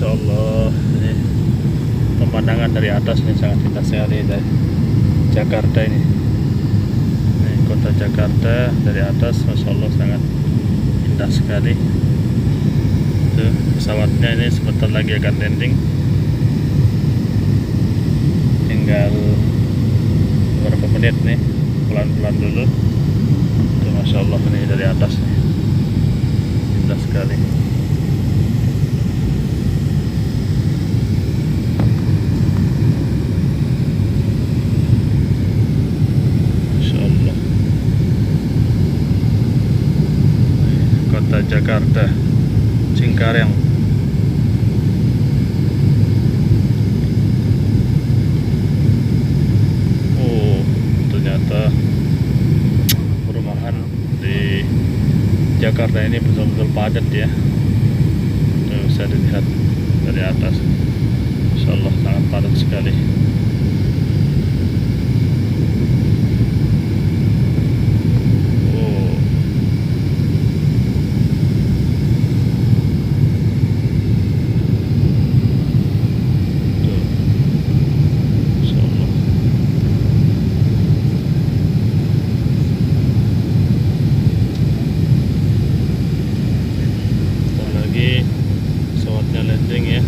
Masya Allah, ini pemandangan dari atas nih sangat indah sekali dari Jakarta ini. Ini kota Jakarta dari atas, Masya Allah sangat indah sekali. Tuh, pesawatnya ini sebentar lagi akan landing. Tinggal beberapa menit nih, pelan-pelan dulu. Tuh, Masya Allah ini dari atas nih, indah sekali. Kota Jakarta, Cengkareng. Oh, ternyata perumahan di Jakarta ini betul-betul padat ya. Tuh, bisa dilihat dari atas. Insya Allah sangat padat sekali. Pesawatnya landing ya.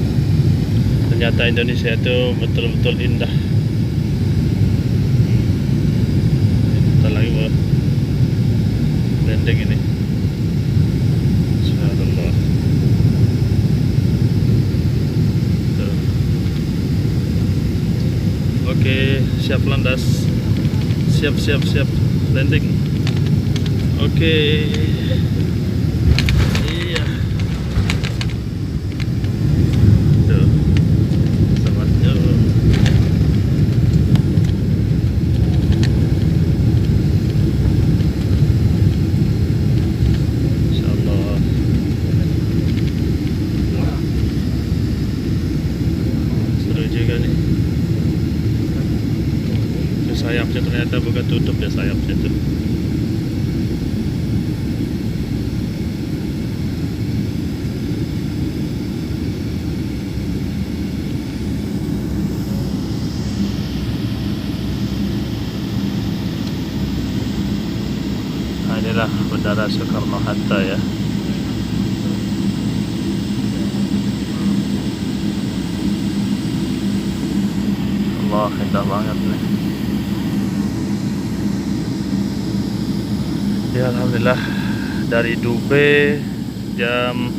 Ternyata Indonesia itu betul-betul indah. Bentar lagi mau landing ini. Subhanallah. Tuh. Oke, siap landas. Siap landing. Oke. Sayapnya ternyata bukan tutup ya, sayapnya tuh. Nah, inilah Bandara Soekarno-Hatta ya. Allah, indah banget nih. Ya, Alhamdulillah dari Dubay jam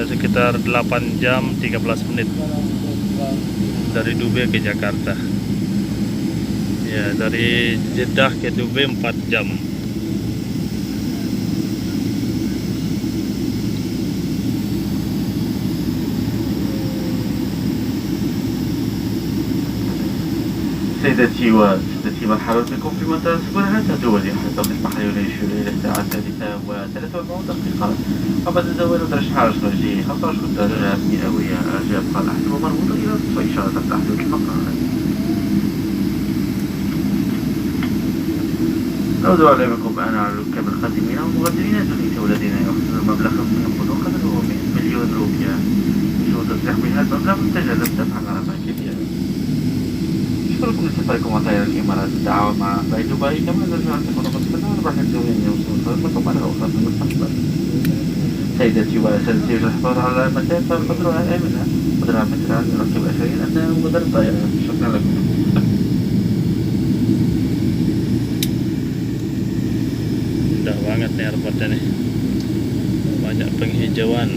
sekitar 8 jam 13 menit dari Dubay ke Jakarta. Ya, dari Jeddah ke Dubay 4 jam. سيدتي وسادتي مرحبا بكم في مطار سبورة الدولي حيث تسمح لنا الوصول إلى الساعة 3:43 وبعد زوال درجة حرارة خارجية 15 درجة مئوية. أرجاء أبقى الأحزمة مربوطة إلى نصف إشارة تحدث المقاعد. نود عليكم بأن على الركاب القادمين والمغادرين الجديد والذين يأخذون مبلغا من القدوم قدره 100 مليون روبيا. بشروط تحويل هذا المبلغ تجلب دفع غرامة كبيرة. أشكركم لسفركم وطائرة الإمارات بالتعاون مع دبي. كما نرجو أن تكونوا قد استمتعتم برحلة يومية وسوف على أخرى في المستقبل. سيدتي وسادتي يجب الحفاظ على المسافة قدرها آمنة. قدرها مترا يركب 20 أثناء مغادرة الطائرة. شكرا لكم. Indah banget nih airportnya nih. Banyak penghijauan.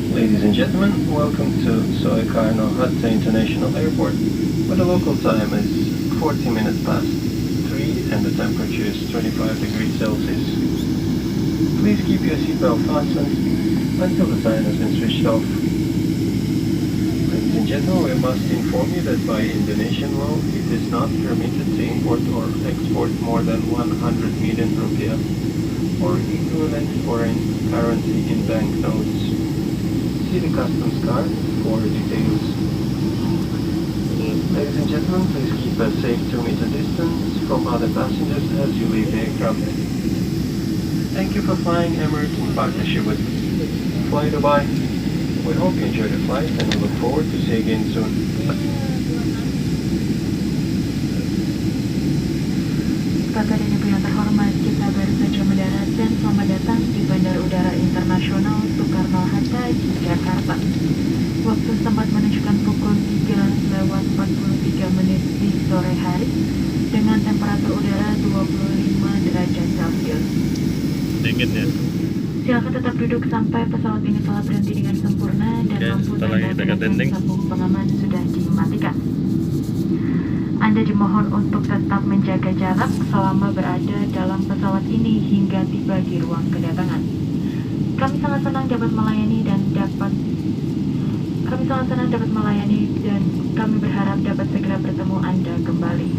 Ladies and gentlemen, welcome to Soekarno-Hatta International Airport, where the local time is 40 minutes past 3 and the temperature is 25 degrees Celsius. Please keep your seatbelt fastened until the sign has been switched off. Ladies and gentlemen, we must inform you that by Indonesian law, it is not permitted to import or export more than 100 million rupiah or equivalent foreign currency in banknotes. See the customs card for details. Ladies and gentlemen, please keep a safe 2-meter distance from other passengers as you leave the aircraft. Thank you for flying Emirates in partnership with Fly Dubai. We hope you enjoy the flight and we look forward to see you again soon. Bapak dan Ibu yang terhormat, kita baru saja mendarat dan selamat datang di Bandara Udara Internasional Soekarno-Hatta di Jakarta. Waktu setempat menunjukkan pukul 3:43 di sore hari dengan temperatur udara 25 derajat Celcius. Dingin ya. Silakan tetap duduk sampai pesawat ini telah berhenti dengan sempurna dan lampu setelah tanda kita dan landing. sabuk pengaman sudah dimatikan. Anda dimohon untuk tetap menjaga jarak selama berada dalam pesawat ini hingga tiba di ruang kedatangan. Kami sangat senang dapat melayani dan kami berharap dapat segera bertemu Anda kembali.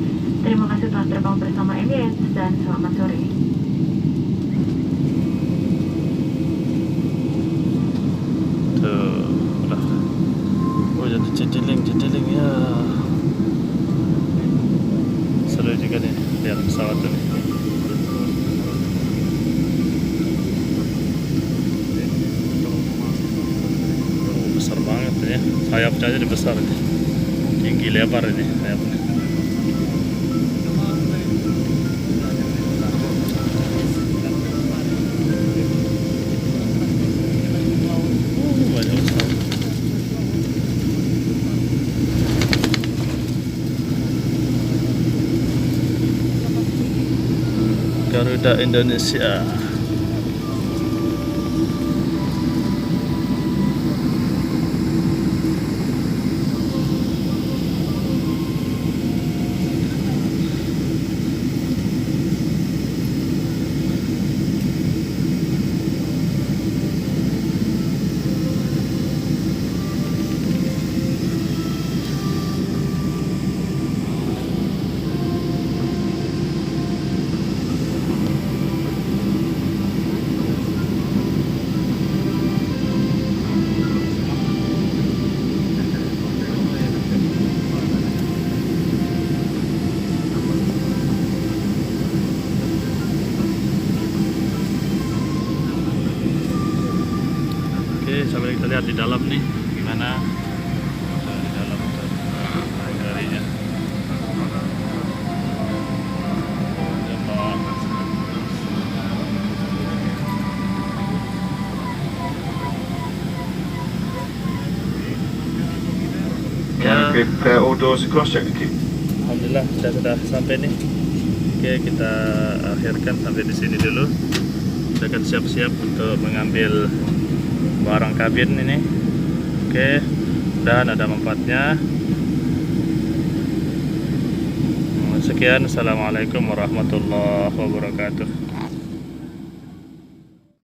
Terima kasih telah terbang bersama Emirates dan selamat sore. Tuh, udah. Oh, jadi cediling ya. Seru juga nih lihat pesawat ini. Besar banget ya. Sayapnya aja besar ini. Tinggi lebar ini sayapnya. Banyak pesawat. Garuda Indonesia. Oke, sambil kita lihat di dalam nih gimana. Di dalam darinya. Can we prepare all doors across, Jakarta? Alhamdulillah sudah sampai nih. Oke, kita akhirkan sampai di sini dulu. Kita akan siap-siap untuk mengambil barang kabin ini. Oke, dan ada manfaatnya. Sekian, assalamualaikum warahmatullahi wabarakatuh.